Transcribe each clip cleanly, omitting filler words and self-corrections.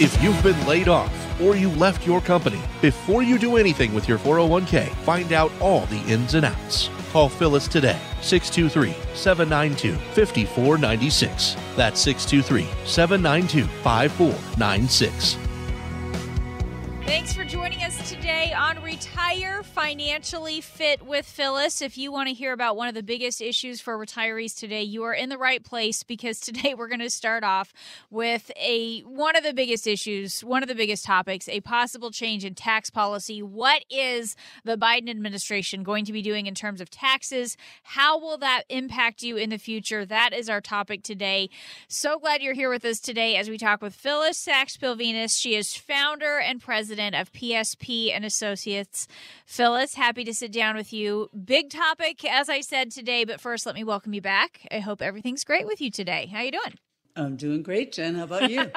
If you've been laid off or you left your company, before you do anything with your 401k, find out all the ins and outs. Call Phillis today, 623-792-5496. That's 623-792-5496. Thanks for joining us today on Retire Financially Fit with Phillis. If you want to hear about one of the biggest issues for retirees today, you are in the right place, because today we're going to start off with one of the biggest issues, one of the biggest topics, a possible change in tax policy. What is the Biden administration going to be doing in terms of taxes? How will that impact you in the future? That is our topic today. So glad you're here with us today as we talk with Phillis Sachs-Pilvinus. She is founder and president of PSP and Associates. Phillis, happy to sit down with you. Big topic, as I said today, but first let me welcome you back. I hope everything's great with you today. How you doing? I'm doing great, Jen. How about you?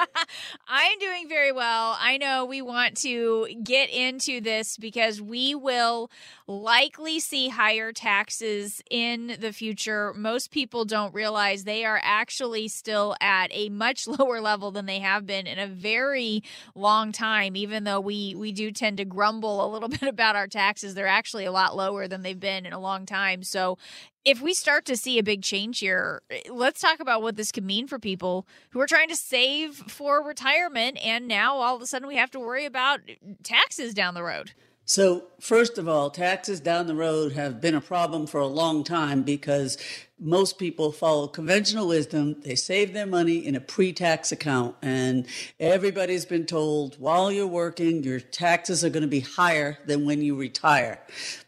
I'm doing very well. I know we want to get into this because we will likely see higher taxes in the future. Most people don't realize they are actually still at a much lower level than they have been in a very long time. Even though we do tend to grumble a little bit about our taxes, they're actually a lot lower than they've been in a long time. So if we start to see a big change here, let's talk about what this could mean for people who are trying to save for retirement, and now all of a sudden we have to worry about taxes down the road. So, first of all, taxes down the road have been a problem for a long time because most people follow conventional wisdom. They save their money in a pre-tax account, and everybody's been told while you're working, your taxes are going to be higher than when you retire.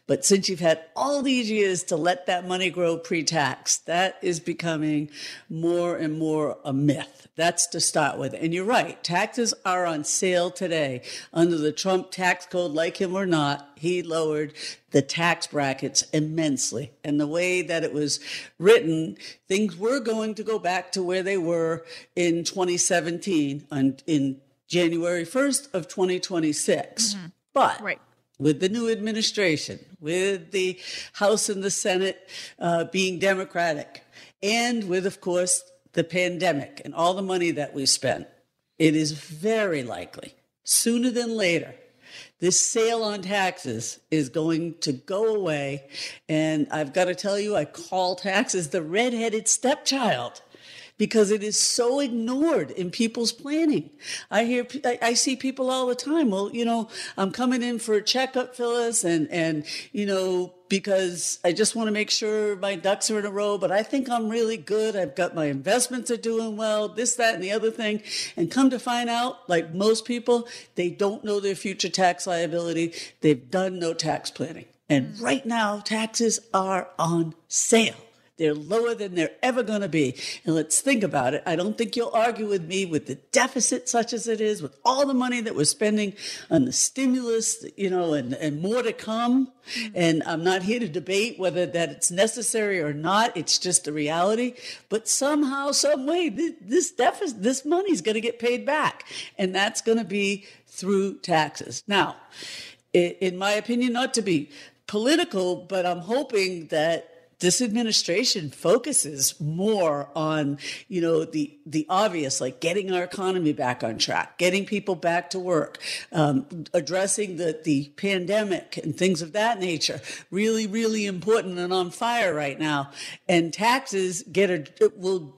But since you've had all these years to let that money grow pre-tax, that is becoming more and more a myth. That's to start with. And you're right, taxes are on sale today. Under the Trump tax code, like him or not, he lowered the tax brackets immensely. And the way that it was written, things were going to go back to where they were in 2017, in January 1st of 2026. Mm-hmm. But with the new administration, with the House and the Senate being Democratic, and with, of course, the pandemic and all the money that we spent, it is very likely, sooner than later, this sale on taxes is going to go away. And I've got to tell you, I call taxes the redheaded stepchild, because it is so ignored in people's planning. I see people all the time. Well, I'm coming in for a checkup, Phyllis, and because I just want to make sure my ducks are in a row, but I think I'm really good. I've got my investments are doing well, this, that, and the other thing. And come to find out, like most people, they don't know their future tax liability. They've done no tax planning. And right now, taxes are on sale. They're lower than they're ever going to be. And let's think about it. I don't think you'll argue with me with the deficit such as it is, with all the money that we're spending on the stimulus, and more to come. And I'm not here to debate whether that it's necessary or not. It's just a reality. But somehow, some way, this deficit, this money is going to get paid back. And that's going to be through taxes. Now, in my opinion, not to be political, but I'm hoping that this administration focuses more on, the obvious, like getting our economy back on track, getting people back to work, addressing the pandemic and things of that nature. Really, really important and on fire right now. And taxes will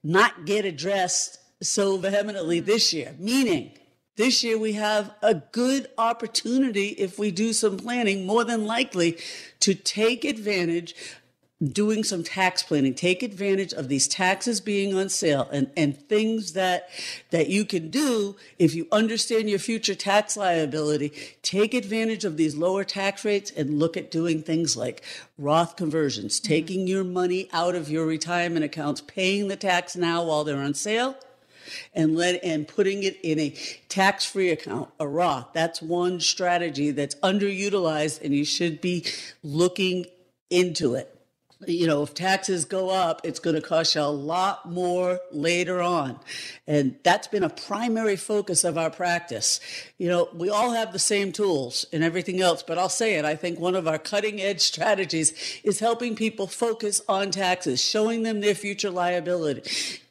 not get addressed so vehemently this year, meaning this year we have a good opportunity, if we do some planning, more than likely to take advantage, doing some tax planning, take advantage of these taxes being on sale and things that you can do if you understand your future tax liability. Take advantage of these lower tax rates and look at doing things like Roth conversions, taking your money out of your retirement accounts, paying the tax now while they're on sale, and putting it in a tax-free account, a Roth. That's one strategy that's underutilized, and you should be looking into it. If taxes go up, it's going to cost you a lot more later on. And that's been a primary focus of our practice. We all have the same tools and everything else, but I'll say it. I think one of our cutting edge strategies is helping people focus on taxes, showing them their future liability.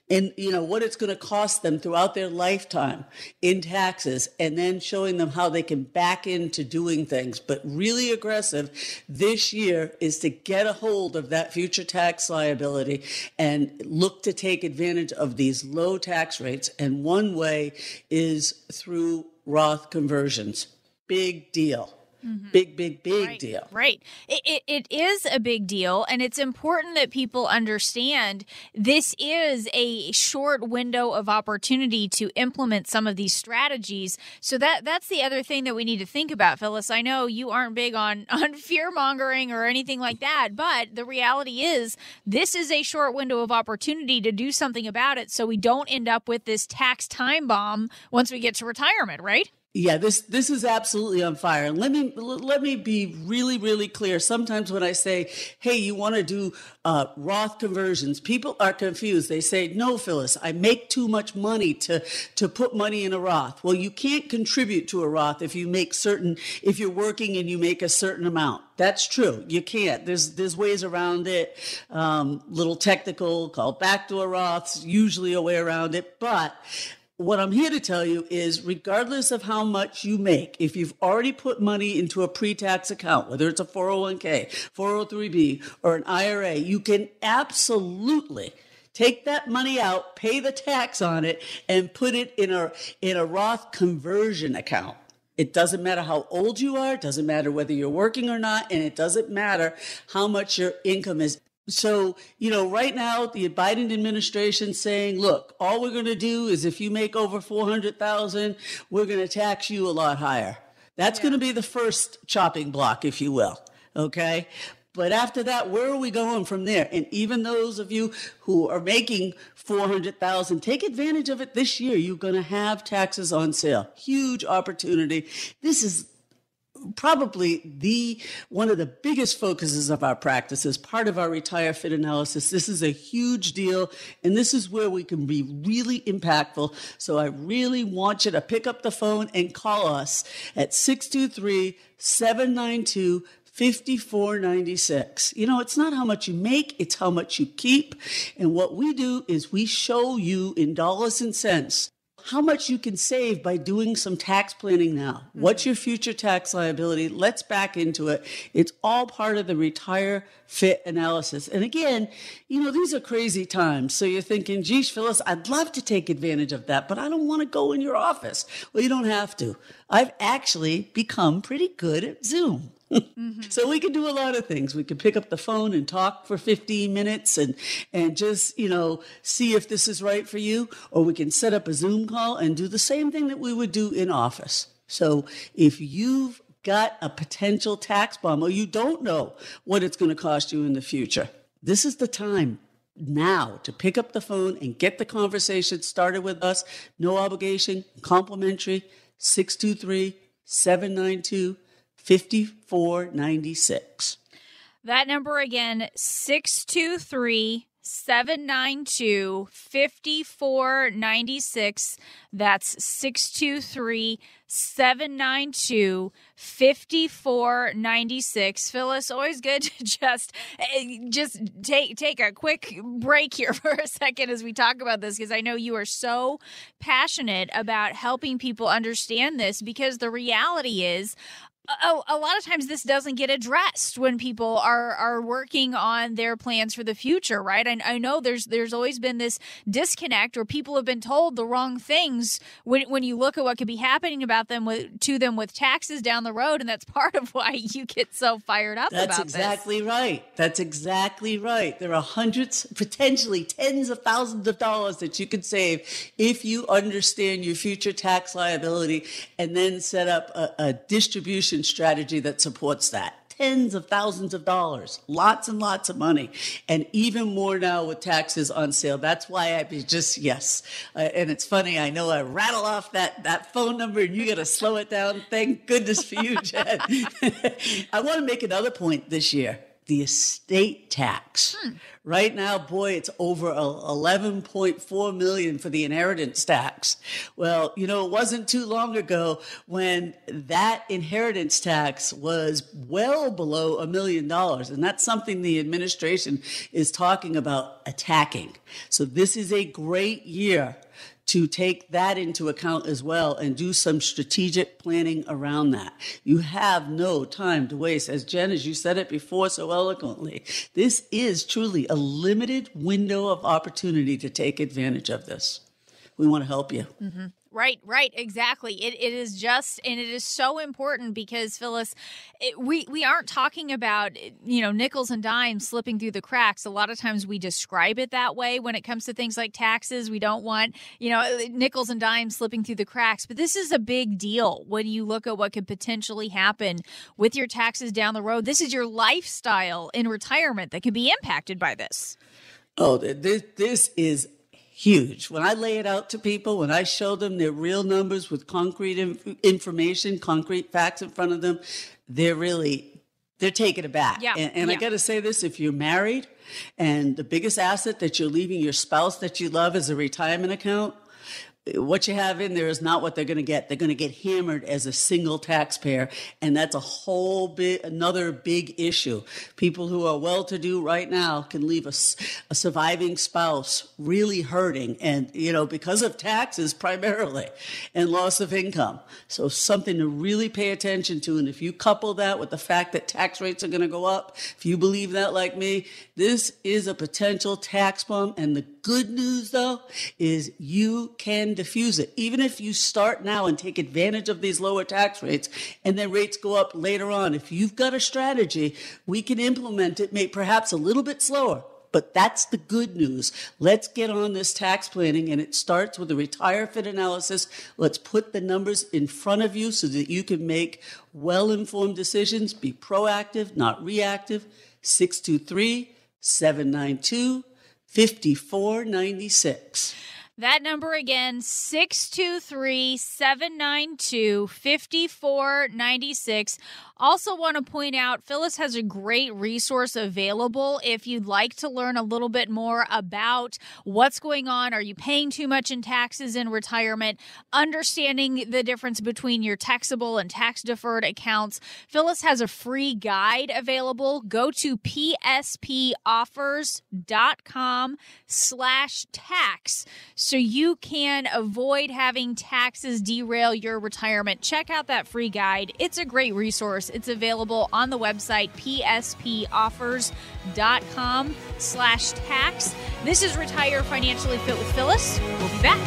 and what it's going to cost them throughout their lifetime in taxes, and then showing them how they can back into doing things. But really aggressive this year is to get a hold of that future tax liability and look to take advantage of these low tax rates. And one way is through Roth conversions. Big deal. Mm-hmm. Big deal. Right. It is a big deal, and it's important that people understand this is a short window of opportunity to implement some of these strategies. So that's the other thing that we need to think about, Phyllis. I know you aren't big on fear-mongering or anything like that, but the reality is this is a short window of opportunity to do something about it so we don't end up with this tax time bomb once we get to retirement, right? Yeah, this is absolutely on fire. And let me be really, really clear. Sometimes when I say, hey, you want to do Roth conversions, people are confused. They say, no, Phyllis, I make too much money to put money in a Roth. Well, you can't contribute to a Roth if you're working and you make a certain amount. That's true. You can't. There's ways around it. Little technical, called backdoor Roths, usually a way around it. But what I'm here to tell you is, regardless of how much you make, if you've already put money into a pre-tax account, whether it's a 401k, 403b, or an IRA, you can absolutely take that money out, pay the tax on it, and put it in a Roth conversion account. It doesn't matter how old you are, it doesn't matter whether you're working or not, and it doesn't matter how much your income is. So, right now, the Biden administration saying, look, all we're going to do is if you make over $400,000, we're going to tax you a lot higher. That's going to be the first chopping block, if you will. Okay. But after that, where are we going from there? And even those of you who are making $400,000, take advantage of it this year. You're going to have taxes on sale. Huge opportunity. This is probably one of the biggest focuses of our practice as part of our Retire Fit analysis. This is a huge deal, and this is where we can be really impactful. So I really want you to pick up the phone and call us at 623-792-5496. It's not how much you make, it's how much you keep. And what we do is we show you in dollars and cents how much you can save by doing some tax planning now. Mm-hmm. What's your future tax liability? Let's back into it. It's all part of the Retire Fit analysis. And again, these are crazy times. So you're thinking, geez, Phyllis, I'd love to take advantage of that, but I don't want to go in your office. Well, you don't have to. I've actually become pretty good at Zoom. Mm-hmm. So we can do a lot of things. We can pick up the phone and talk for 15 minutes and just, see if this is right for you. Or we can set up a Zoom call and do the same thing that we would do in office. So if you've got a potential tax bomb or you don't know what it's going to cost you in the future, this is the time now to pick up the phone and get the conversation started with us. No obligation, complimentary, 623-792-5496. That number again, 623-792-5496. That's 623-792-5496. Phyllis, always good to just take a quick break here for a second as we talk about this, because I know you are so passionate about helping people understand this, because the reality is a lot of times this doesn't get addressed when people are working on their plans for the future, right? I know there's always been this disconnect, or people have been told the wrong things when you look at what could be happening to them with taxes down the road, and that's part of why you get so fired up about this. That's exactly right. That's exactly right. There are hundreds, potentially tens of thousands of dollars that you could save if you understand your future tax liability and then set up a distribution strategy that supports that. Tens of thousands of dollars, lots and lots of money, and even more now with taxes on sale. That's why and it's funny, I know I rattle off that phone number and you got to slow it down. Thank goodness for you, Jen. I want to make another point this year. the estate tax. Right now, boy, it's over $11.4 million for the inheritance tax. Well, it wasn't too long ago when that inheritance tax was well below $1 million. And that's something the administration is talking about attacking. So this is a great year to take that into account as well and do some strategic planning around that. You have no time to waste. As you said it before so eloquently, this is truly a limited window of opportunity to take advantage of this. We want to help you. Mm-hmm. Right, exactly. It is just, and it is so important because, Phyllis, we aren't talking about, nickels and dimes slipping through the cracks. A lot of times we describe it that way when it comes to things like taxes. We don't want, nickels and dimes slipping through the cracks. But this is a big deal when you look at what could potentially happen with your taxes down the road. This is your lifestyle in retirement that could be impacted by this. Oh, this is huge. When I lay it out to people, when I show them their real numbers with concrete information, concrete facts in front of them, they're taken aback. Yeah. And I got to say this, if you're married and the biggest asset that you're leaving your spouse that you love is a retirement account, what you have in there is not what they're going to get. They're going to get hammered as a single taxpayer, and that's another big issue. People who are well-to-do right now can leave a surviving spouse really hurting, and because of taxes primarily and loss of income. So something to really pay attention to. And if you couple that with the fact that tax rates are going to go up, if you believe that like me, this is a potential tax bomb. And the good news, though, is you can diffuse it. Even if you start now and take advantage of these lower tax rates and then rates go up later on, if you've got a strategy, we can implement it, perhaps a little bit slower. But that's the good news. Let's get on this tax planning, and it starts with a retire fit analysis. Let's put the numbers in front of you so that you can make well-informed decisions. Be proactive, not reactive. 623-792-5496. That number again, 623-792-5496. Also want to point out, Phyllis has a great resource available if you'd like to learn a little bit more about what's going on. Are you paying too much in taxes in retirement? Understanding the difference between your taxable and tax-deferred accounts. Phyllis has a free guide available. Go to pspoffers.com/tax so you can avoid having taxes derail your retirement. Check out that free guide. It's a great resource. It's available on the website, pspoffers.com/tax. This is Retire Financially Fit with Phyllis. We'll be back.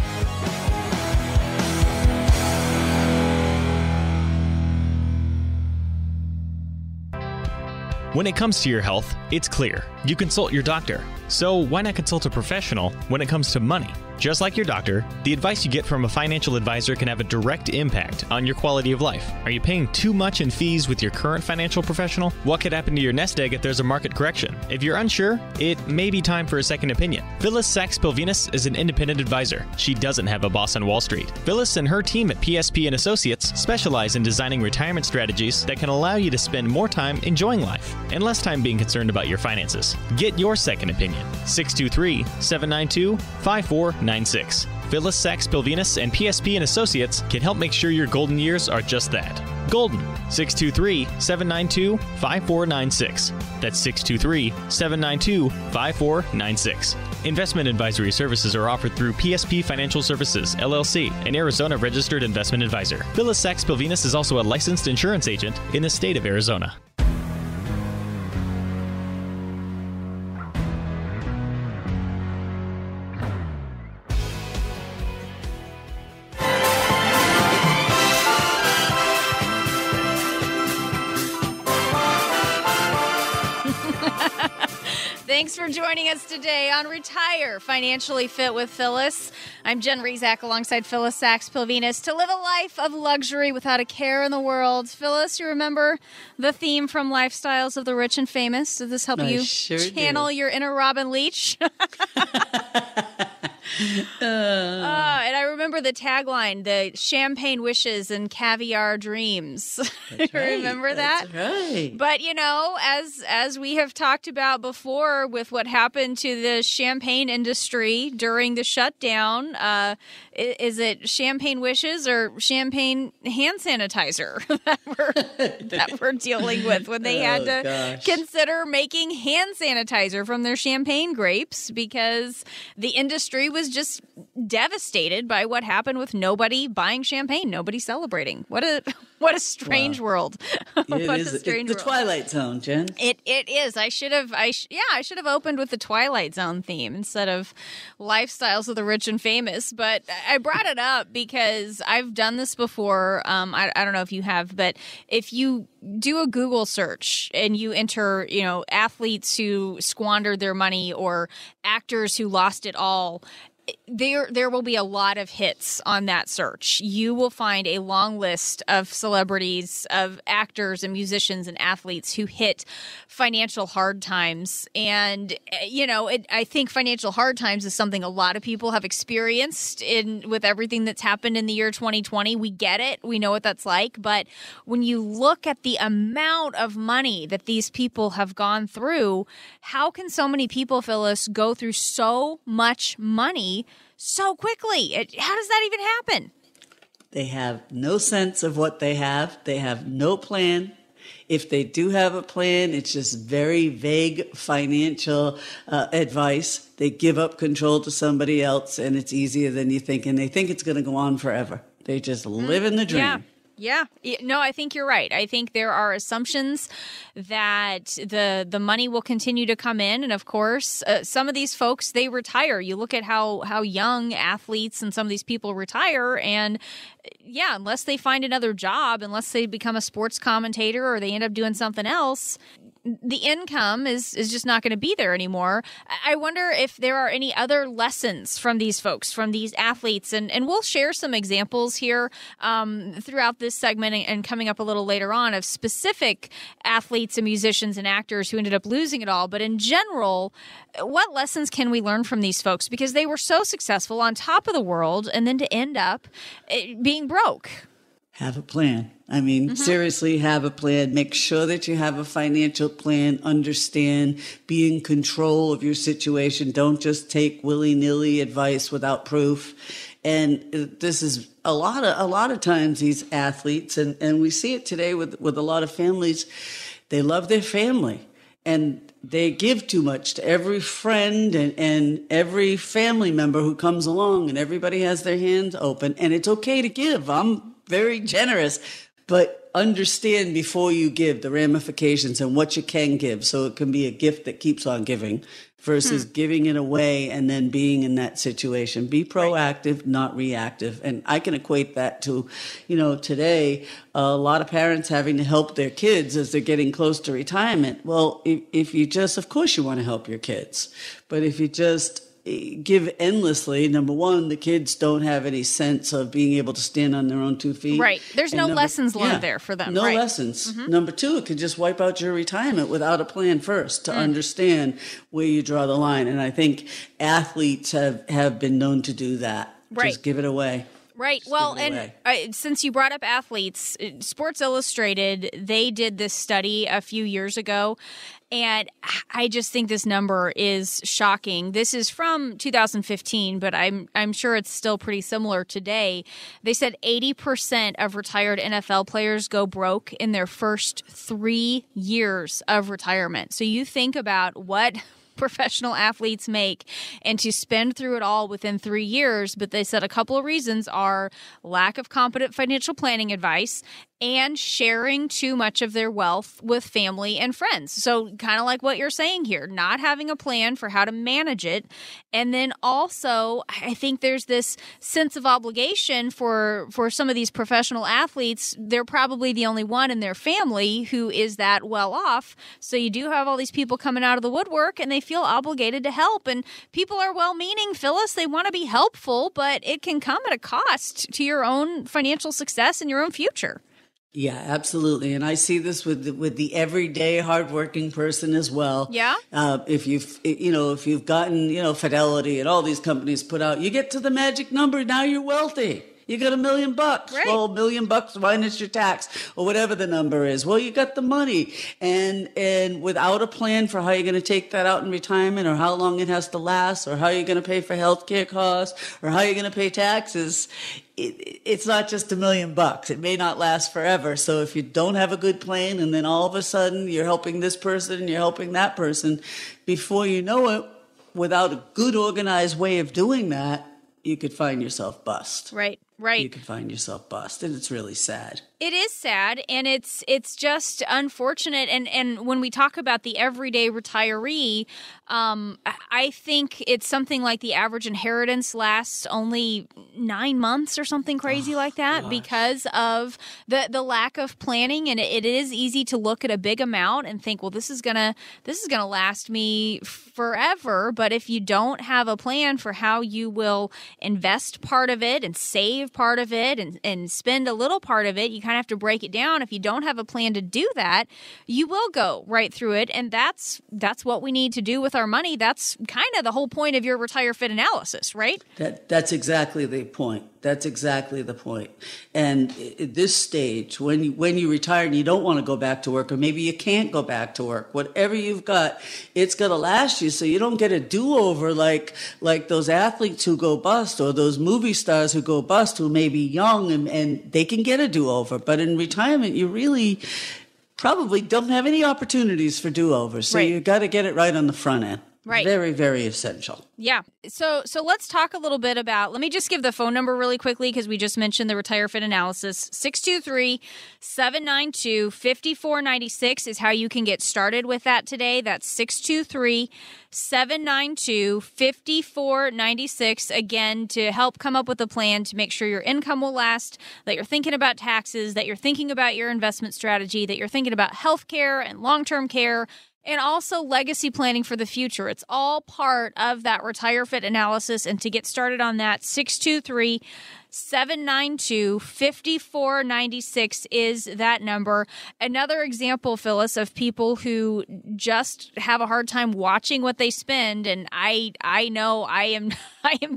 When it comes to your health, it's clear. You consult your doctor. So why not consult a professional when it comes to money? Just like your doctor, the advice you get from a financial advisor can have a direct impact on your quality of life. Are you paying too much in fees with your current financial professional? What could happen to your nest egg if there's a market correction? If you're unsure, it may be time for a second opinion. Phyllis Sachs-Pilvinus is an independent advisor. She doesn't have a boss on Wall Street. Phyllis and her team at PSP & Associates specialize in designing retirement strategies that can allow you to spend more time enjoying life and less time being concerned about your finances. Get your second opinion. 623-792-5496. Phyllis Sachs-Pilvinus and PSP & Associates can help make sure your golden years are just that. Golden. 623-792-5496. That's 623-792-5496. Investment advisory services are offered through PSP Financial Services, LLC, an Arizona registered investment advisor. Phyllis Sachs-Pilvinus is also a licensed insurance agent in the state of Arizona. Thanks for joining us today on Retire Financially Fit with Phyllis. I'm Jen Rezac alongside Phyllis Sachs-Pilvinus to live a life of luxury without a care in the world. Phyllis, you remember the theme from Lifestyles of the Rich and Famous? Did this help you channel your inner Robin Leach? And I remember remember the tagline, the champagne wishes and caviar dreams. That's right. Remember that? That's right. But, as we have talked about before with what happened to the champagne industry during the shutdown, is it champagne wishes or champagne hand sanitizer that we're dealing with when they had to consider making hand sanitizer from their champagne grapes because the industry was just devastated by what happened with nobody buying champagne, nobody celebrating. What a strange world. It's the Twilight Zone, Jen. It is. I should have opened with the Twilight Zone theme instead of lifestyles of the rich and famous. But I brought it up because I've done this before. I don't know if you have, but if you do a Google search and you enter, athletes who squandered their money or actors who lost it all, there will be a lot of hits on that search. You will find a long list of celebrities, of actors and musicians and athletes who hit financial hard times. And, I think financial hard times is something a lot of people have experienced with everything that's happened in the year 2020. We get it. We know what that's like. But when you look at the amount of money that these people have gone through, how can so many people, Phyllis, go through so much money so quickly? How does that even happen? They have no sense of what they have. They have no plan. If they do have a plan, it's just very vague financial advice. They give up control to somebody else, and it's easier than you think. And they think it's going to go on forever. They just live in the dream. Yeah. No, I think you're right. I think there are assumptions that the money will continue to come in. And of course, some of these folks, they retire. You look at how young athletes and some of these people retire. And unless they find another job, unless they become a sports commentator or they end up doing something else, the income is just not going to be there anymore. I wonder if there are any other lessons from these folks, from these athletes, and we'll share some examples here throughout this segment and coming up a little later on of specific athletes and musicians and actors who ended up losing it all. But in general, what lessons can we learn from these folks? Because they were so successful on top of the world and then to end up being broke. Have a plan. Seriously, have a plan. Make sure that you have a financial plan. Understand, be in control of your situation. Don't just take willy-nilly advice without proof. And this is a lot of times these athletes, and we see it today with a lot of families, they love their family. And they give too much to every friend and every family member who comes along, and everybody has their hands open. And it's okay to give. I'm very generous, but understand before you give the ramifications and what you can give, so it can be a gift that keeps on giving versus giving it away and then being in that situation. Be proactive, not reactive. And I can equate that to, today, a lot of parents having to help their kids as they're getting close to retirement. Well, if you just, of course you want to help your kids, but if you just give endlessly, number one, the kids don't have any sense of being able to stand on their own 2 feet. Right. There's no lessons learned there for them. No lessons. Number two, it could just wipe out your retirement without a plan first to understand where you draw the line. And I think athletes have been known to do that. Right. Just give it away. Right. Well, and since you brought up athletes, Sports Illustrated, they did this study a few years ago, and I just think this number is shocking. This is from 2015, but I'm sure it's still pretty similar today. They said 80% of retired NFL players go broke in their first 3 years of retirement. So you think about what professional athletes make and to spend through it all within 3 years. But they said a couple of reasons are lack of competent financial planning advice and sharing too much of their wealth with family and friends. So kind of like what you're saying here, not having a plan for how to manage it. And then also, I think there's this sense of obligation for some of these professional athletes. They're probably the only one in their family who is that well off. So you do have all these people coming out of the woodwork and they feel obligated to help. And people are well-meaning, Phyllis. They want to be helpful, but it can come at a cost to your own financial success and your own future. Yeah, absolutely. And I see this with the everyday hardworking person as well. Yeah. If you've gotten, Fidelity and all these companies put out, you get to the magic number, now you're wealthy. You got $1 million. Right. Well, $1 million minus your tax or whatever the number is. Well, you got the money, and without a plan for how you're going to take that out in retirement, or how long it has to last, or how you're going to pay for healthcare costs, or how you're going to pay taxes, it's not just $1 million. It may not last forever. So if you don't have a good plan, and then all of a sudden you're helping this person, you're helping that person, before you know it, without a good organized way of doing that, you could find yourself bust. Right. You could find yourself bust, and it's really sad. It is sad, and it's just unfortunate. And when we talk about the everyday retiree, I think it's something like the average inheritance lasts only 9 months or something crazy like that, gosh, because of the lack of planning. And it is easy to look at a big amount and think, well, this is gonna last me forever. But if you don't have a plan for how you will invest part of it and save part of it and spend a little part of it, you kind of have to break it down. If you don't have a plan to do that, you will go right through it. And that's what we need to do with our money. That's kind of the whole point of your Retire Fit analysis, right? That's exactly the point. That's exactly the point. And at this stage, when you retire and you don't want to go back to work, or maybe you can't go back to work, whatever you've got, it's going to last you, so you don't get a do-over like those athletes who go bust, or those movie stars who go bust, who may be young and they can get a do-over. But in retirement, you really probably don't have any opportunities for do-overs. So right, you got to get it right on the front end. Right. Very, very essential. Yeah. So let's talk a little bit about, let me just give the phone number really quickly, because we just mentioned the Retire Fit analysis. 623-792-5496 is how you can get started with that today. That's 623-792-5496. Again, to help come up with a plan to make sure your income will last, that you're thinking about taxes, that you're thinking about your investment strategy, that you're thinking about healthcare and long-term care, and also legacy planning for the future. It's all part of that Retire Fit analysis. And to get started on that, 623-792-5496 is that number. Another example, Phyllis, of people who just have a hard time watching what they spend. And I know I am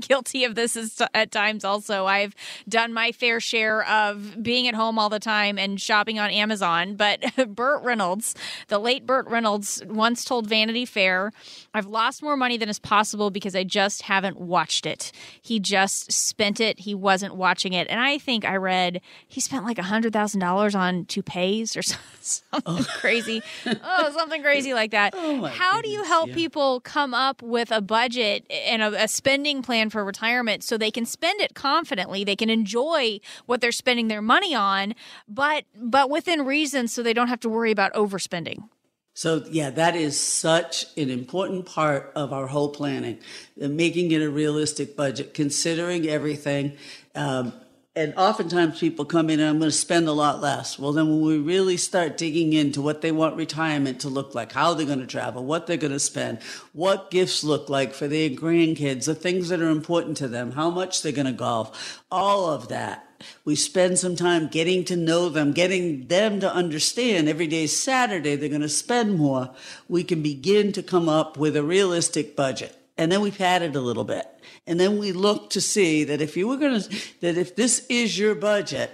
guilty of this at times also. I've done my fair share of being at home all the time and shopping on Amazon. But Burt Reynolds, the late Burt Reynolds, once told Vanity Fair, "I've lost more money than is possible because I just haven't watched it." He just spent it. He wasn't watching it. And I think I read he spent like $100,000 on toupees or something crazy. Something crazy like that. How do you help people come up with a budget and a spending plan for retirement so they can spend it confidently, they can enjoy what they're spending their money on, but within reason, so they don't have to worry about overspending? So, yeah, that is such an important part of our whole planning, making it a realistic budget, considering everything. And oftentimes people come in and I'm going to spend a lot less. Well, then when we really start digging into what they want retirement to look like, how they're going to travel, what they're going to spend, what gifts look like for their grandkids, the things that are important to them, how much they're going to golf, all of that. We spend some time getting to know them, getting them to understand every day is Saturday, they're going to spend more. We can begin to come up with a realistic budget. And then we pad it a little bit. And then we look to see that if this is your budget,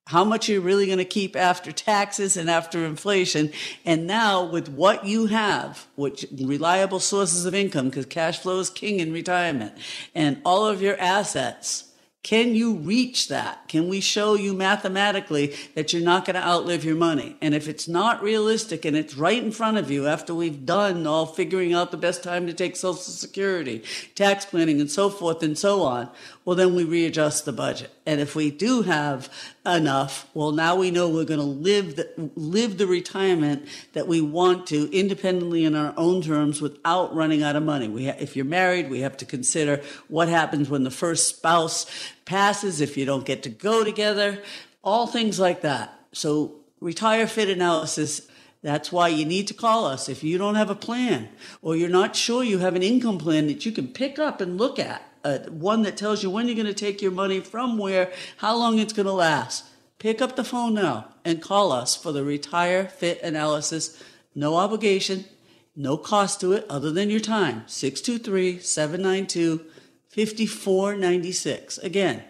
how much you're really going to keep after taxes and after inflation. And now with what you have, which reliable sources of income, because cash flow is king in retirement, and all of your assets, can you reach that? Can we show you mathematically that you're not going to outlive your money? And if it's not realistic and it's right in front of you after we've done all figuring out the best time to take Social Security, tax planning, and so forth and so on, well, then we readjust the budget. And if we do have enough, well, now we know we're going to live the retirement that we want to independently in our own terms without running out of money. If you're married, we have to consider what happens when the first spouse passes, if you don't get to go together, all things like that. So Retire Fit analysis, that's why you need to call us. If you don't have a plan or you're not sure you have an income plan that you can pick up and look at, one that tells you when you're going to take your money from where, how long it's going to last, pick up the phone now and call us for the Retire Fit Analysis. No obligation, no cost to it other than your time. 623-792-5496. Again,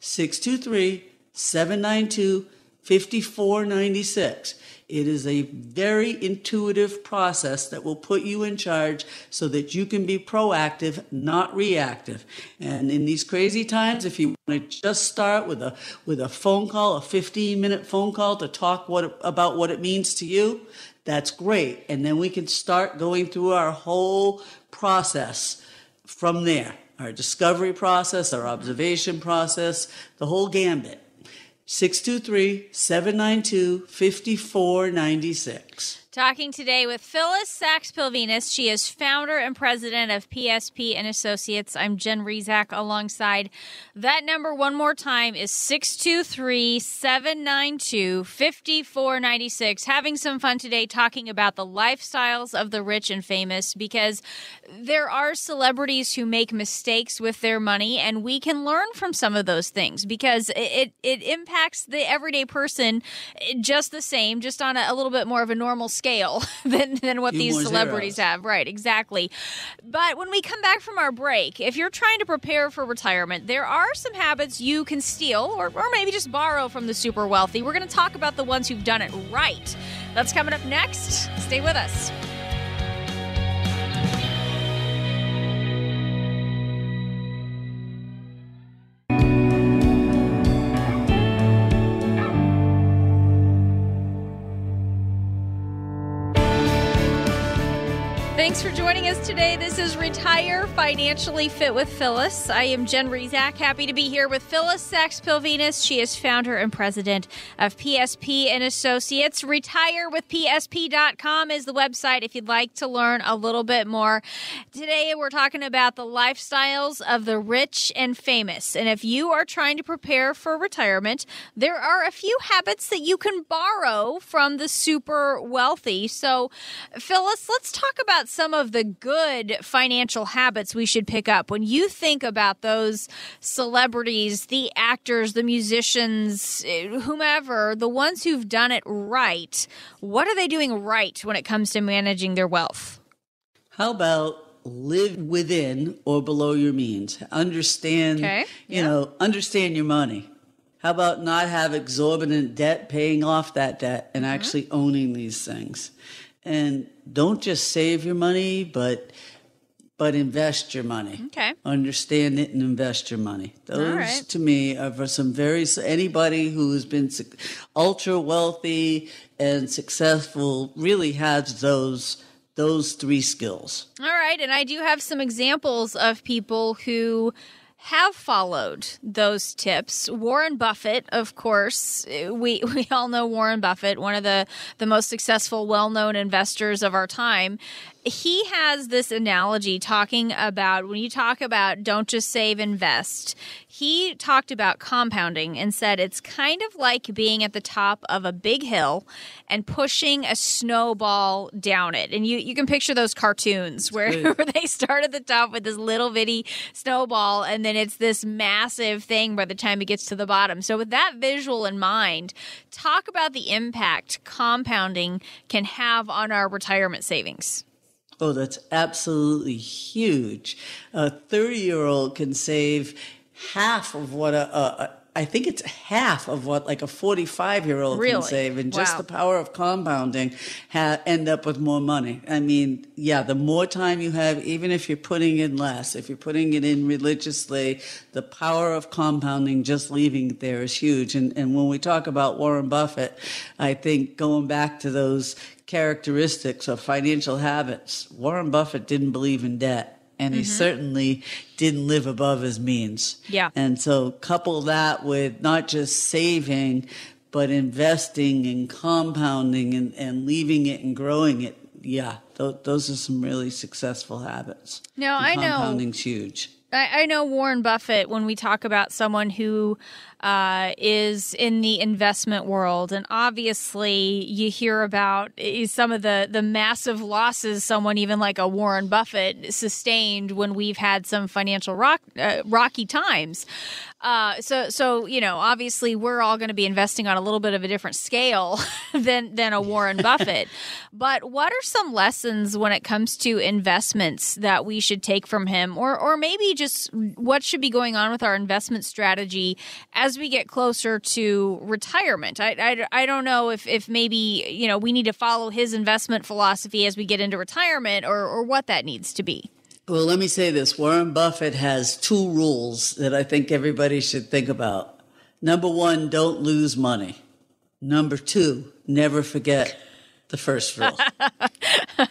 623-792-5496. It is a very intuitive process that will put you in charge so that you can be proactive, not reactive. And in these crazy times, if you want to just start with a phone call, a 15-minute phone call to talk about what it means to you, that's great. And then we can start going through our whole process from there. Our discovery process, our observation process, the whole gambit. 623-792-5496. Talking today with Phillis Sachs-Pilvinus. She is founder and president of PSP and Associates. I'm Jen Rezac alongside. That number one more time is 623-792-5496. Having some fun today talking about the lifestyles of the rich and famous, because there are celebrities who make mistakes with their money, and we can learn from some of those things because it impacts the everyday person just the same, just on a little bit more of a normal scale than what these celebrities have. Right, exactly. But when we come back from our break, if you're trying to prepare for retirement, there are some habits you can steal or maybe just borrow from the super wealthy. We're going to talk about the ones who've done it right. That's coming up next. Stay with us. Thanks for joining us today. This is Retire Financially Fit with Phillis. I am Jen Rezac. Happy to be here with Phillis Sachs-Pilvinus. She is founder and president of PSP and Associates. RetireWithPSP.com is the website if you'd like to learn a little bit more. Today we're talking about the lifestyles of the rich and famous. And if you are trying to prepare for retirement, there are a few habits that you can borrow from the super wealthy. So, Phillis, let's talk about some of the good financial habits we should pick up. When you think about those celebrities, the actors, the musicians, whomever, the ones who've done it right, what are they doing right when it comes to managing their wealth? How about live within or below your means? Understand, understand your money. How about not have exorbitant debt, paying off that debt, and actually owning these things? And don't just save your money, but invest your money. Okay. Understand it and invest your money. Those, to me, are for anybody who's been ultra wealthy and successful really has those three skills. All right. And I do have some examples of people who have followed those tips. Warren Buffett, of course, we all know Warren Buffett, one of the most successful, well-known investors of our time. He has this analogy talking about, when you talk about don't just save, invest, he talked about compounding and said it's kind of like being at the top of a big hill and pushing a snowball down it. And you can picture those cartoons where they start at the top with this little bitty snowball, and then it's this massive thing by the time it gets to the bottom. So with that visual in mind, talk about the impact compounding can have on our retirement savings. Oh, that's absolutely huge. A 30-year-old can save half of what I think it's half of what like a 45-year-old can save. And just the power of compounding end up with more money. I mean, the more time you have, even if you're putting in less, if you're putting it in religiously, the power of compounding, just leaving it there is huge. And when we talk about Warren Buffett, I think going back to those characteristics of financial habits, Warren Buffett didn't believe in debt. And he certainly didn't live above his means. Yeah. And so couple that with not just saving, but investing and compounding and leaving it and growing it. Yeah, those are some really successful habits. Now, I know compounding's huge. I know Warren Buffett, when we talk about someone who is in the investment world, and obviously you hear about some of the massive losses someone even like a Warren Buffett sustained when we've had some financial rocky times. So obviously we're all going to be investing on a little bit of a different scale than a Warren Buffett. But what are some lessons when it comes to investments that we should take from him, or maybe just what should be going on with our investment strategy as we get closer to retirement? I don't know if maybe, we need to follow his investment philosophy as we get into retirement or what that needs to be. Well, let me say this. Warren Buffett has 2 rules that I think everybody should think about. Number 1, don't lose money. Number 2, never forget the first rule.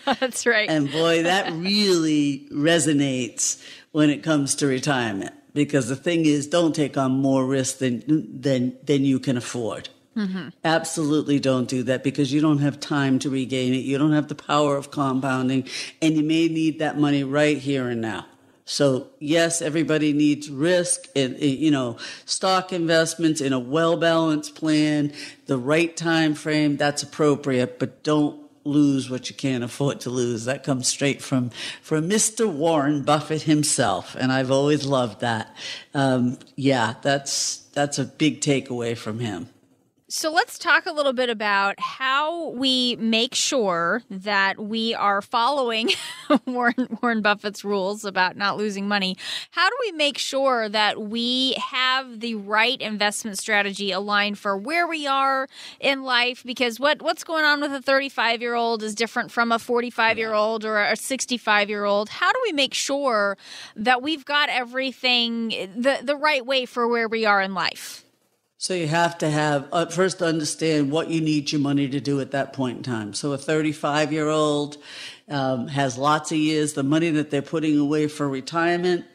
That's right. And boy, that really resonates when it comes to retirement, because the thing is, don't take on more risk than you can afford. Mm-hmm. Absolutely don't do that, because you don't have time to regain it. You don't have the power of compounding, and you may need that money right here and now. So yes, everybody needs risk and, stock investments in a well-balanced plan, the right time frame, that's appropriate, but don't lose what you can't afford to lose. That comes straight from Mr. Warren Buffett himself, and I've always loved that. That's a big takeaway from him. So let's talk a little bit about how we make sure that we are following Warren Buffett's rules about not losing money. How do we make sure that we have the right investment strategy aligned for where we are in life? Because what's going on with a 35-year-old is different from a 45-year-old or a 65-year-old. How do we make sure that we've got everything the right way for where we are in life? So you have to have, first understand what you need your money to do at that point in time. So a 35-year-old has lots of years. The money that they're putting away for retirement,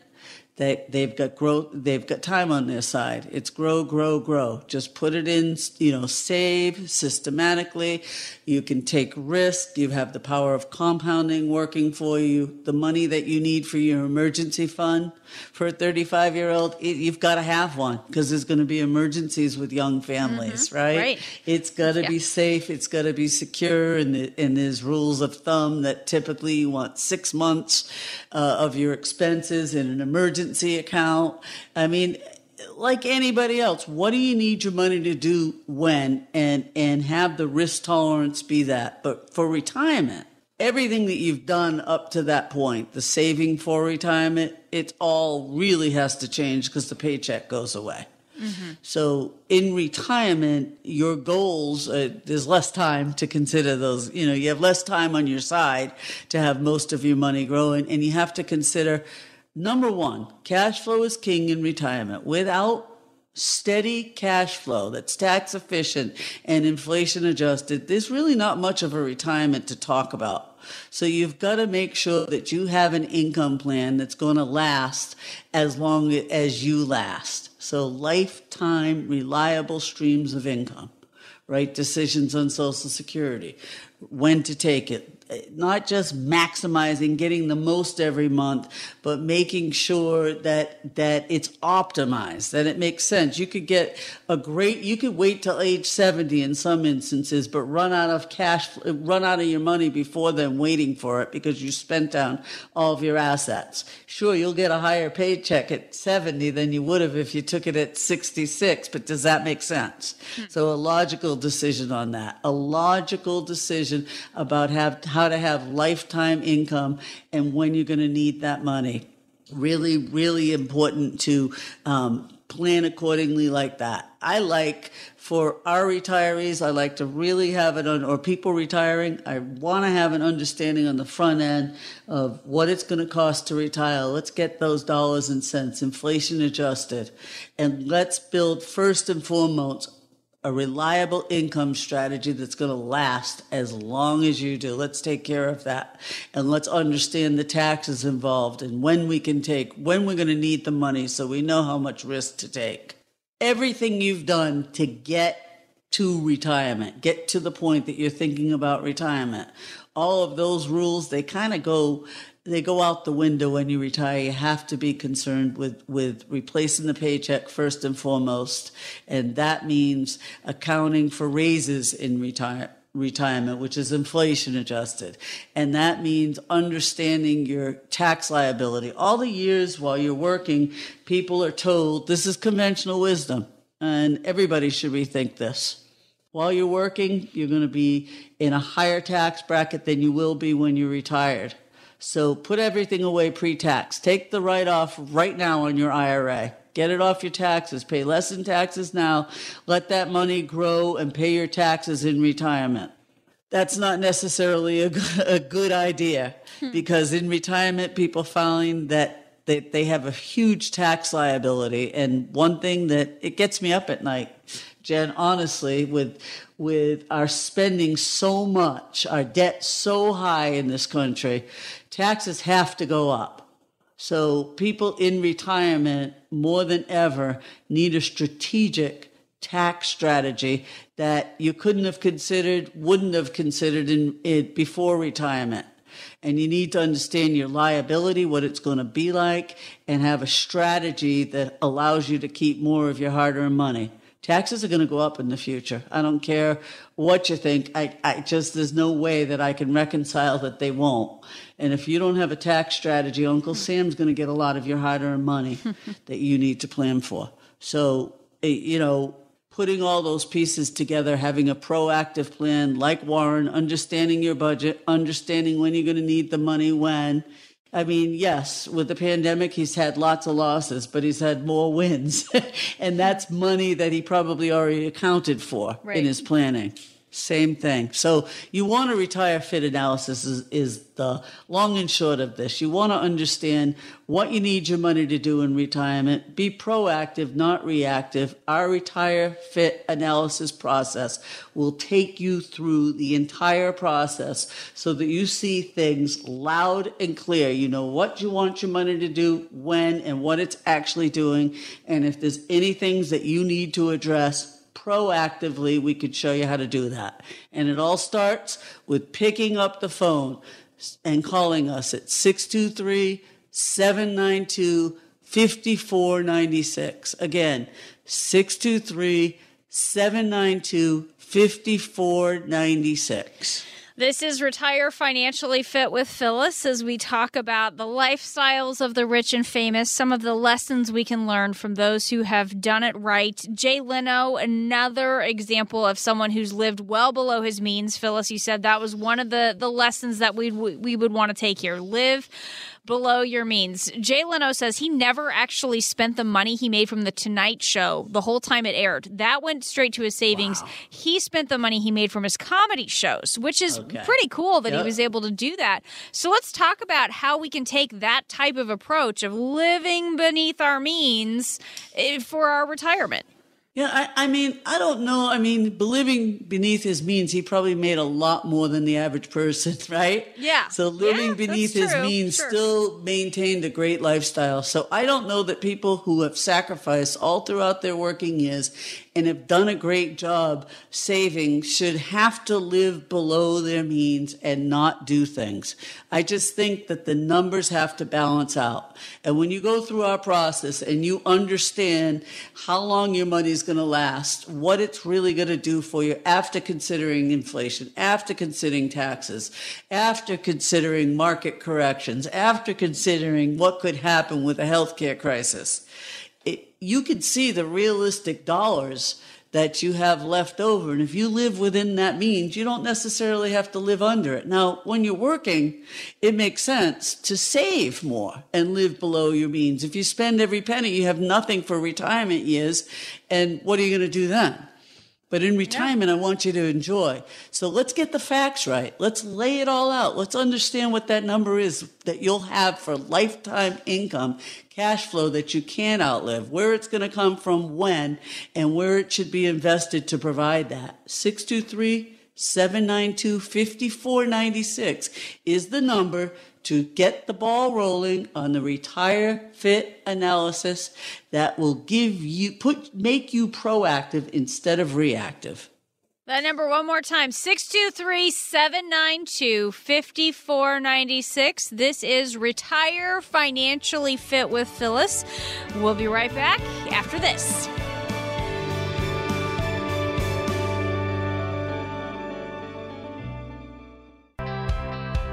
they've got time on their side. It's grow, grow, grow. Just put it in, save systematically. You can take risk. You have the power of compounding working for you. The money that you need for your emergency fund for a 35-year-old, you've got to have one, because there's going to be emergencies with young families, mm-hmm. right? It's got to be safe. It's got to be secure. And there's rules of thumb that typically you want 6 months of your expenses in an emergency account. I mean, like anybody else, what do you need your money to do when, and have the risk tolerance be that. But for retirement, everything that you've done up to that point, the saving for retirement, it all really has to change, because the paycheck goes away. Mm-hmm. So in retirement, your goals, there's less time to consider those. You have less time on your side to have most of your money growing, and you have to consider, number 1, cash flow is king in retirement. Without steady cash flow that's tax efficient and inflation adjusted, there's really not much of a retirement to talk about. So you've got to make sure that you have an income plan that's going to last as long as you last. So lifetime reliable streams of income, right? Decisions on Social Security, when to take it. Not just maximizing, getting the most every month, but making sure that it's optimized, that it makes sense. You could you could wait till age 70 in some instances, but run out of your money before then waiting for it, because you spent down all of your assets. Sure, you'll get a higher paycheck at 70 than you would have if you took it at 66, but does that make sense? So a logical decision on that, a logical decision about how to have lifetime income and when you're going to need that money. Really, really important to plan accordingly like that. I like, for our retirees, I like to really have it on, or people retiring, I want to have an understanding on the front end of what it's going to cost to retire. Let's get those dollars and cents, inflation adjusted, and let's build first and foremost a reliable income strategy that's going to last as long as you do. Let's take care of that. And let's understand the taxes involved and when we're going to need the money, so we know how much risk to take. Everything you've done to get to retirement, get to the point that you're thinking about retirement, all of those rules, they kind of go they go out the window when you retire. You have to be concerned with replacing the paycheck first and foremost. And that means accounting for raises in retirement, which is inflation adjusted. And that means understanding your tax liability. All the years while you're working, people are told this is conventional wisdom, and everybody should rethink this. While you're working, you're going to be in a higher tax bracket than you will be when you're retired. So put everything away pre-tax. Take the write-off right now on your IRA. Get it off your taxes. Pay less in taxes now. Let that money grow and pay your taxes in retirement. That's not necessarily a good idea because in retirement, people find that they have a huge tax liability. And one thing that it gets me up at night, Jen, honestly, with our spending so much, our debt so high in this country, taxes have to go up. So people in retirement, more than ever, need a strategic tax strategy that you couldn't have considered, wouldn't have considered in it before retirement. And you need to understand your liability, what it's going to be like, and have a strategy that allows you to keep more of your hard-earned money. Taxes are going to go up in the future. I don't care what you think. There's no way that I can reconcile that they won't. And if you don't have a tax strategy, Uncle Sam's going to get a lot of your hard-earned money that you need to plan for. So, putting all those pieces together, having a proactive plan like Warren, understanding your budget, understanding when you're going to need the money when. I mean, yes, with the pandemic, he's had lots of losses, but he's had more wins. And that's money that he probably already accounted for in his planning. Same thing. So you want to retire fit analysis is the long and short of this. You want to understand what you need your money to do in retirement. Be proactive, not reactive. Our retire fit analysis process will take you through the entire process so that you see things loud and clear. You know what you want your money to do, when, and what it's actually doing. And if there's any things that you need to address, proactively, we could show you how to do that. And it all starts with picking up the phone and calling us at 623-792-5496. Again, 623-792-5496. This is Retire Financially Fit with Phillis as we talk about the lifestyles of the rich and famous, some of the lessons we can learn from those who have done it right. Jay Leno, another example of someone who's lived well below his means. Phillis, you said that was one of the lessons that we would want to take here. Live below your means. Jay Leno says he never actually spent the money he made from The Tonight Show the whole time it aired. That went straight to his savings. Wow. He spent the money he made from his comedy shows, which is pretty cool that he was able to do that. So let's talk about how we can take that type of approach of living beneath our means for our retirement. Yeah, I mean, I don't know. I mean, living beneath his means, he probably made a lot more than the average person, right? Yeah. So living beneath his means still maintained a great lifestyle. So I don't know that people who have sacrificed all throughout their working years and have done a great job saving should have to live below their means and not do things. I just think that the numbers have to balance out. And when you go through our process and you understand how long your money is going to last, what it's really going to do for you after considering inflation, after considering taxes, after considering market corrections, after considering what could happen with a healthcare crisis, you can see the realistic dollars that you have left over. And if you live within that means, you don't necessarily have to live under it. Now, when you're working, it makes sense to save more and live below your means. If you spend every penny, you have nothing for retirement years. And what are you going to do then? But in retirement, I want you to enjoy. So let's get the facts right. Let's lay it all out. Let's understand what that number is that you'll have for lifetime income, cash flow that you can't outlive, where it's going to come from, when, and where it should be invested to provide that. 623-792-5496 is the number to get the ball rolling on the Retire Fit analysis that will make you proactive instead of reactive. That number one more time, 623-792-5496. This is Retire Financially Fit with Phyllis. We'll be right back after this.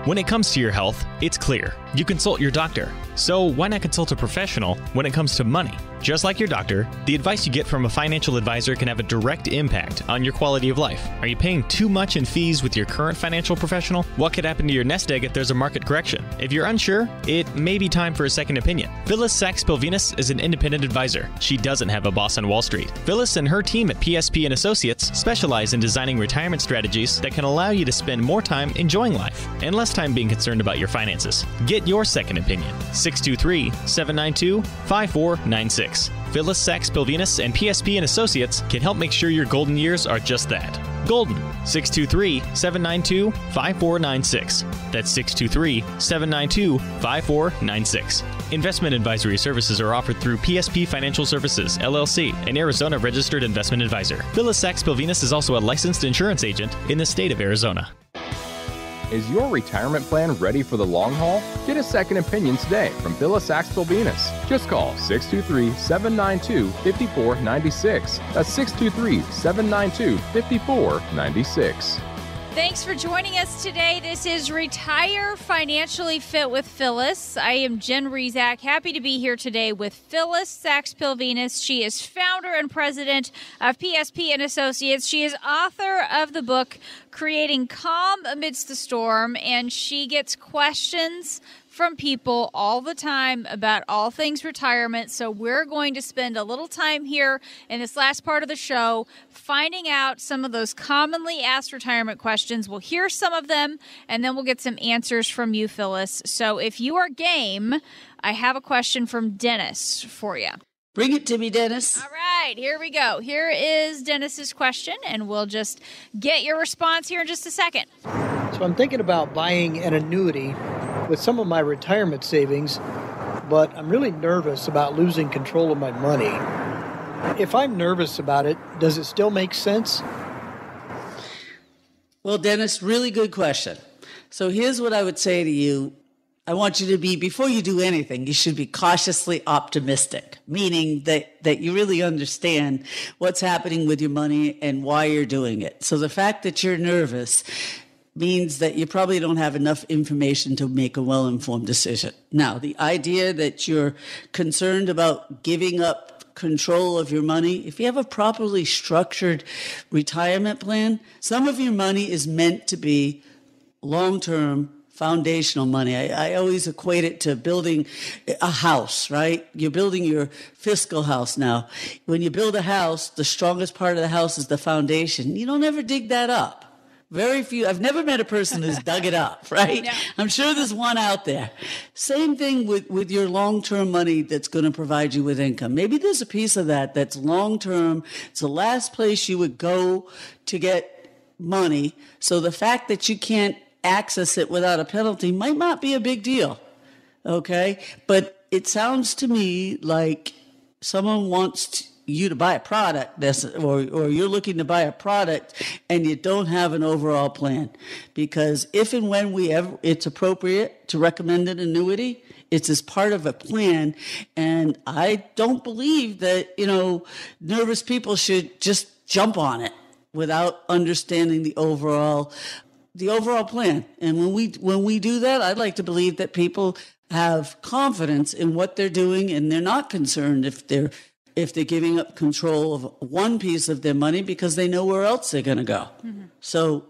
When it comes to your health, it's clear. You consult your doctor. So why not consult a professional when it comes to money? Just like your doctor, the advice you get from a financial advisor can have a direct impact on your quality of life. Are you paying too much in fees with your current financial professional? What could happen to your nest egg if there's a market correction? If you're unsure, it may be time for a second opinion. Phyllis Sachs-Pilvinus is an independent advisor. She doesn't have a boss on Wall Street. Phyllis and her team at PSP & Associates specialize in designing retirement strategies that can allow you to spend more time enjoying life and less time being concerned about your finances. Get your second opinion. 623-792-5496. Phyllis Sachs-Pilvinus and PSP & Associates can help make sure your golden years are just that. Golden. 623-792-5496. That's 623-792-5496. Investment advisory services are offered through PSP Financial Services, LLC, an Arizona registered investment advisor. Phyllis Sachs-Pilvinus is also a licensed insurance agent in the state of Arizona. Is your retirement plan ready for the long haul? Get a second opinion today from Phyllis Sachs-Pilvinus. Just call 623-792-5496. That's 623-792-5496. Thanks for joining us today. This is Retire Financially Fit with Phyllis. I am Jen Rezac. Happy to be here today with Phyllis Sachs-Pilvinus. She is founder and president of PSP & Associates. She is author of the book Creating Calm Amidst the Storm, and she gets questions from people all the time about all things retirement. So we're going to spend a little time here in this last part of the show finding out some of those commonly asked retirement questions. We'll hear some of them, and then we'll get some answers from you, Phyllis. So if you are game, I have a question from Dennis for you. Bring it to me, Dennis. All right, here we go. Here is Dennis's question, and we'll just get your response here in just a second. So I'm thinking about buying an annuity with some of my retirement savings, but I'm really nervous about losing control of my money. If I'm nervous about it, does it still make sense? Well, Dennis, really good question. So here's what I would say to you. I want you to be, before you do anything, you should be cautiously optimistic, meaning that you really understand what's happening with your money and why you're doing it. So the fact that you're nervous means that you probably don't have enough information to make a well-informed decision. Now, the idea that you're concerned about giving up control of your money, if you have a properly structured retirement plan, some of your money is meant to be long-term foundational money. I always equate it to building a house, right? You're building your fiscal house now. When you build a house, the strongest part of the house is the foundation. You don't ever dig that up. Very few. I've never met a person who's dug it up, right? No. I'm sure there's one out there. Same thing with your long-term money that's going to provide you with income. Maybe there's a piece of that that's long-term. It's the last place you would go to get money. So the fact that you can't access it without a penalty might not be a big deal, okay? But it sounds to me like someone wants you to buy a product, or you're looking to buy a product and you don't have an overall plan. Because if and when it's appropriate to recommend an annuity, it's as part of a plan. And I don't believe that, nervous people should just jump on it without understanding the overall plan. And when we do that, I'd like to believe that people have confidence in what they're doing, and they're not concerned if they're giving up control of one piece of their money because they know where else they're going to go. Mm-hmm. So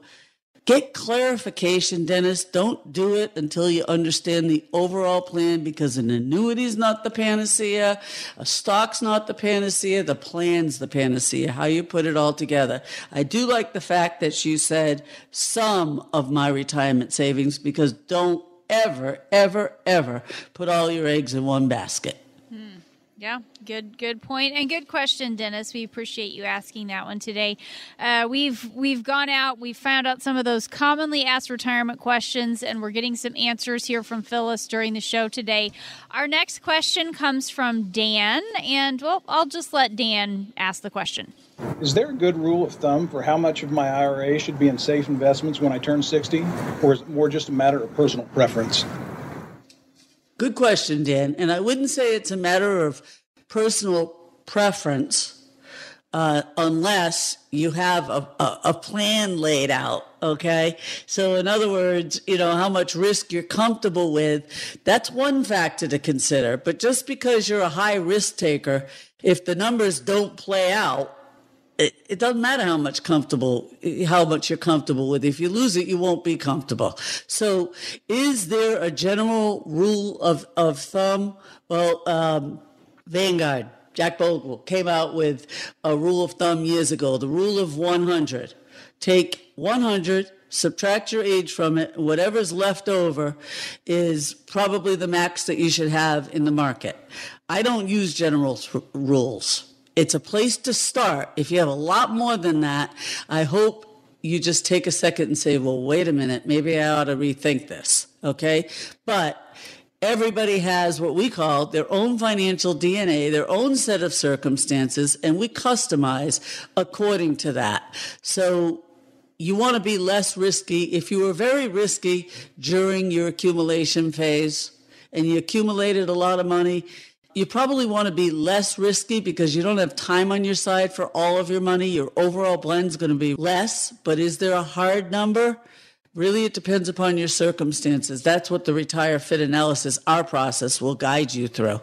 get clarification, Dennis. Don't do it until you understand the overall plan, because an annuity is not the panacea. A stock's not the panacea. The plan's the panacea, how you put it all together. I do like the fact that you said some of my retirement savings, because don't ever, ever, ever put all your eggs in one basket. Yeah, good point and good question, Dennis. We appreciate you asking that one today. We've gone out, we've found out some of those commonly asked retirement questions, and we're getting some answers here from Phyllis during the show today. Our next question comes from Dan, and well, I'll just let Dan ask the question. Is there a good rule of thumb for how much of my IRA should be in safe investments when I turn 60, or is it more just a matter of personal preference? Good question, Dan. And I wouldn't say it's a matter of personal preference unless you have a plan laid out, okay? So in other words, how much risk you're comfortable with, that's one factor to consider. But just because you're a high risk taker, if the numbers don't play out, it doesn't matter how much you're comfortable with. If you lose it, you won't be comfortable. So is there a general rule of thumb? Well, Vanguard, Jack Bogle came out with a rule of thumb years ago, the rule of 100. Take 100, subtract your age from it, whatever's left over is probably the max that you should have in the market. I don't use general rules. It's a place to start. If you have a lot more than that, I hope you just take a second and say, well, wait a minute, maybe I ought to rethink this, okay? But everybody has what we call their own financial DNA, their own set of circumstances, and we customize according to that. So you want to be less risky. If you were very risky during your accumulation phase and you accumulated a lot of money, you probably want to be less risky because you don't have time on your side for all of your money. Your overall blend is going to be less, but is there a hard number? Really, it depends upon your circumstances. That's what the Retire Fit analysis, our process, will guide you through.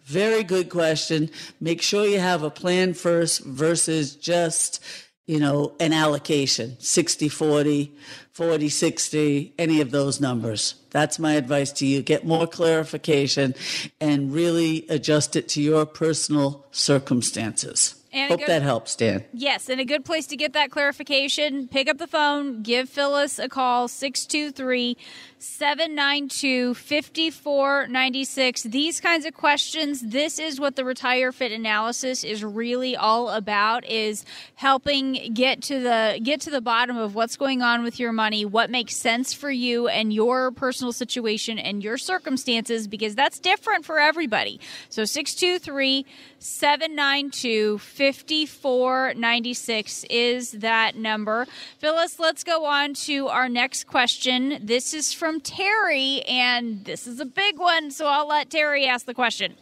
Very good question. Make sure you have a plan first versus just, an allocation, 60-40, 40-60, any of those numbers. That's my advice to you. Get more clarification and really adjust it to your personal circumstances. Hope that helps, Dan. Yes, and a good place to get that clarification, pick up the phone, give Phyllis a call, 623-792-5496. These kinds of questions, this is what the Retire Fit analysis is really all about, is helping get to the bottom of what's going on with your money, what makes sense for you and your personal situation and your circumstances, because that's different for everybody. So 623-792-5496 is that number. Phyllis, let's go on to our next question. This is from Terry, and this is a big one, so I'll let Terry ask the question.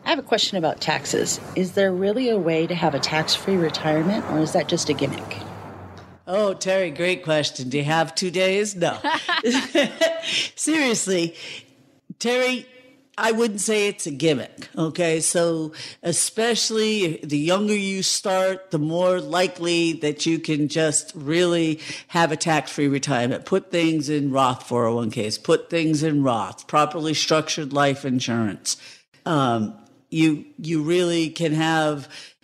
I have a question about taxes. Is there really a way to have a tax-free retirement, or is that just a gimmick? Oh, Terry, great question. Do you have 2 days? No. Seriously, Terry, I wouldn't say it's a gimmick, okay? So especially the younger you start, the more likely that you can just really have a tax-free retirement. Put things in Roth 401ks, put things in Roth, properly structured life insurance. You really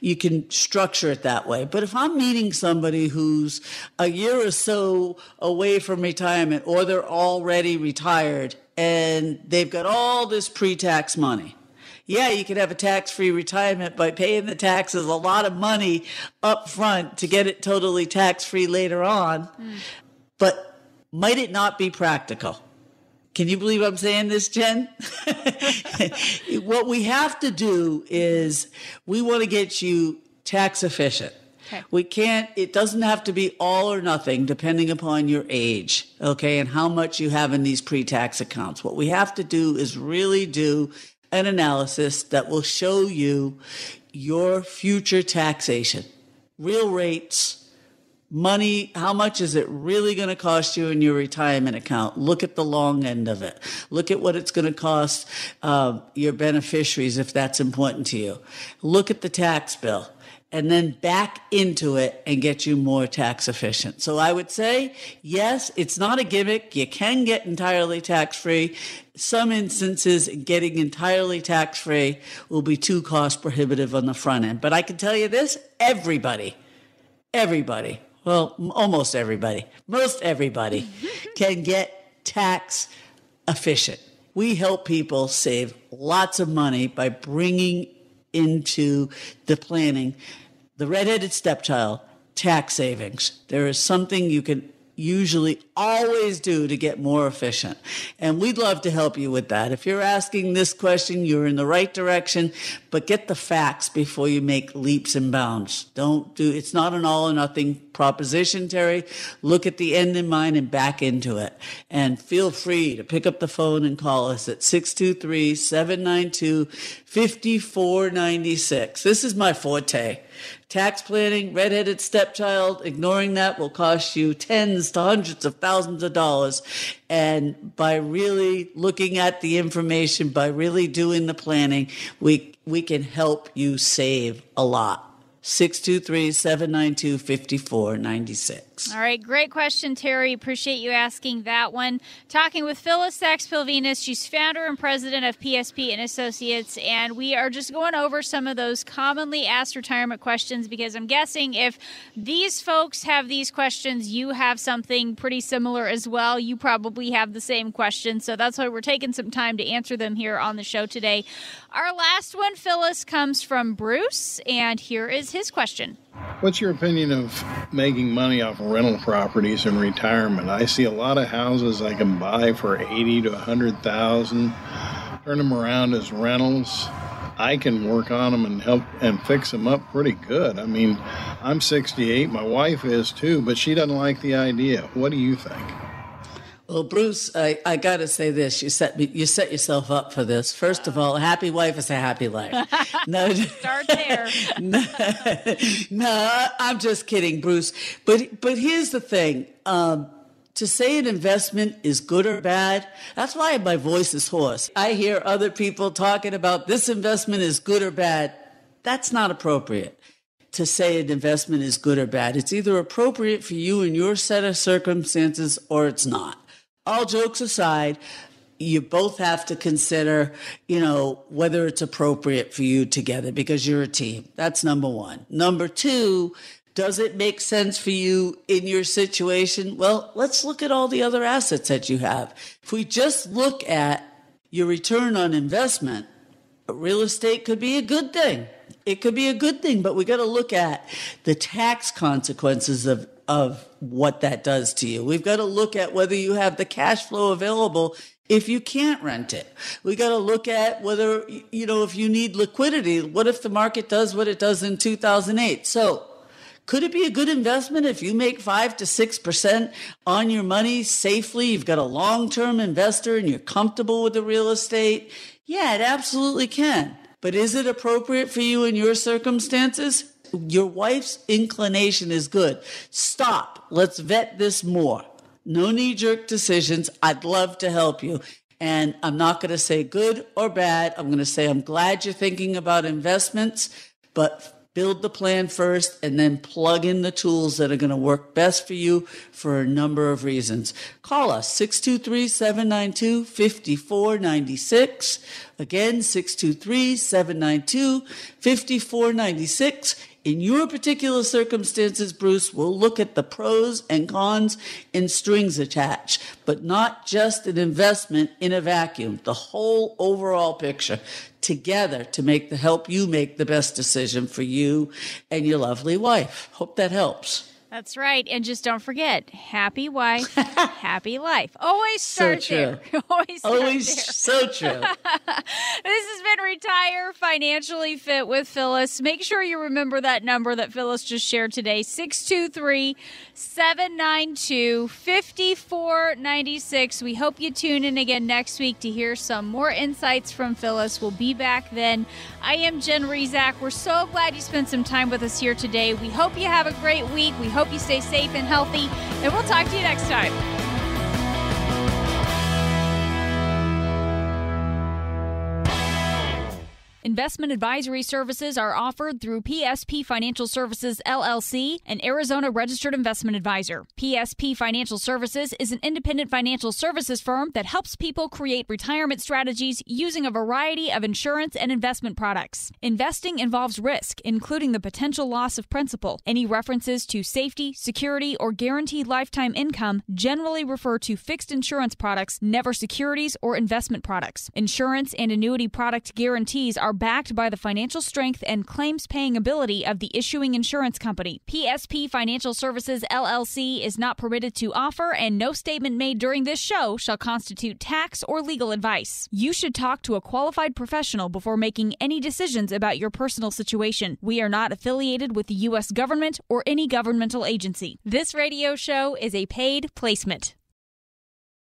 you can structure it that way. But if I'm meeting somebody who's a year or so away from retirement, or they're already retired and they've got all this pre-tax money, yeah, you could have a tax-free retirement by paying the taxes, a lot of money up front to get it totally tax-free later on. But might it not be practical? Can you believe I'm saying this, Jen? What we have to do is we want to get you tax efficient. Okay. It doesn't have to be all or nothing depending upon your age, okay, and how much you have in these pre-tax accounts. What we have to do is really do an analysis that will show you your future taxation, real rates, money, how much is it really going to cost you in your retirement account? Look at the long end of it. Look at what it's going to cost your beneficiaries if that's important to you. Look at the tax bill and then back into it and get you more tax efficient. So I would say, yes, it's not a gimmick. You can get entirely tax-free. Some instances, getting entirely tax-free will be too cost prohibitive on the front end. But I can tell you this, everybody, well, almost everybody, most everybody can get tax efficient. We help people save lots of money by bringing into the planning. The redheaded stepchild, tax savings. There is something you can usually always do to get more efficient. And we'd love to help you with that. If you're asking this question, you're in the right direction, but get the facts before you make leaps and bounds. It's not an all or nothing proposition, Terry. Look at the end in mind and back into it. And feel free to pick up the phone and call us at 623-792-5496. This is my forte. Tax planning, redheaded stepchild, ignoring that will cost you tens to hundreds of thousands of dollars. And by really looking at the information, by really doing the planning, we can help you save a lot. 623-792-5496. All right, great question, Terry. Appreciate you asking that one. Talking with Phillis Sachs-Pilvinus. She's founder and president of PSP and Associates, and we are just going over some of those commonly asked retirement questions because I'm guessing if these folks have these questions, you have something pretty similar as well. You probably have the same questions, so that's why we're taking some time to answer them here on the show today. Our last one, Phyllis, comes from Bruce, and here is his question. What's your opinion of making money off of rental properties in retirement? I see a lot of houses I can buy for $80,000 to $100,000, turn them around as rentals. I can work on them and help and fix them up pretty good. I mean, I'm 68, my wife is too, but she doesn't like the idea. What do you think? Well, Bruce, I got to say this. You set yourself up for this. First of all, a happy wife is a happy life. No, start there. No, I'm just kidding, Bruce. But here's the thing. To say an investment is good or bad, that's why my voice is hoarse. I hear other people talking about this investment is good or bad. That's not appropriate. To say an investment is good or bad. It's either appropriate for you in your set of circumstances or it's not. All jokes aside, you both have to consider, whether it's appropriate for you together because you're a team. That's number one. Number two, does it make sense for you in your situation? Well, let's look at all the other assets that you have. If we just look at your return on investment, real estate could be a good thing. It could be a good thing, but we got to look at the tax consequences of what that does to you. We've got to look at whether you have the cash flow available if you can't rent it. We got to look at whether, if you need liquidity, what if the market does what it does in 2008? So could it be a good investment if you make 5 to 6% on your money safely? You've got a long-term investor and you're comfortable with the real estate. Yeah, it absolutely can. But is it appropriate for you in your circumstances? Your wife's inclination is good. Stop. Let's vet this more. No knee-jerk decisions. I'd love to help you. And I'm not going to say good or bad. I'm going to say I'm glad you're thinking about investments, but build the plan first and then plug in the tools that are going to work best for you for a number of reasons. Call us, 623-792-5496. Again, 623-792-5496. In your particular circumstances, Bruce, we'll look at the pros and cons and strings attached, but not just an investment in a vacuum, the whole overall picture together to help you make the best decision for you and your lovely wife. Hope that helps. That's right. And just don't forget, happy wife, happy life. Always start there. Always so true. This has been Retire Financially Fit with Phyllis. Make sure you remember that number that Phyllis just shared today, 623-792-5496. We hope you tune in again next week to hear some more insights from Phyllis. We'll be back then. I am Jen Rezac. We're so glad you spent some time with us here today. We hope you have a great week. We hope you stay safe and healthy, and we'll talk to you next time. Investment advisory services are offered through PSP Financial Services, LLC, an Arizona registered investment advisor. PSP Financial Services is an independent financial services firm that helps people create retirement strategies using a variety of insurance and investment products. Investing involves risk, including the potential loss of principal. Any references to safety, security, or guaranteed lifetime income generally refer to fixed insurance products, never securities or investment products. Insurance and annuity product guarantees are are backed by the financial strength and claims-paying ability of the issuing insurance company. PSP Financial Services, LLC is not permitted to offer, and no statement made during this show shall constitute tax or legal advice. You should talk to a qualified professional before making any decisions about your personal situation. We are not affiliated with the U.S. government or any governmental agency. This radio show is a paid placement.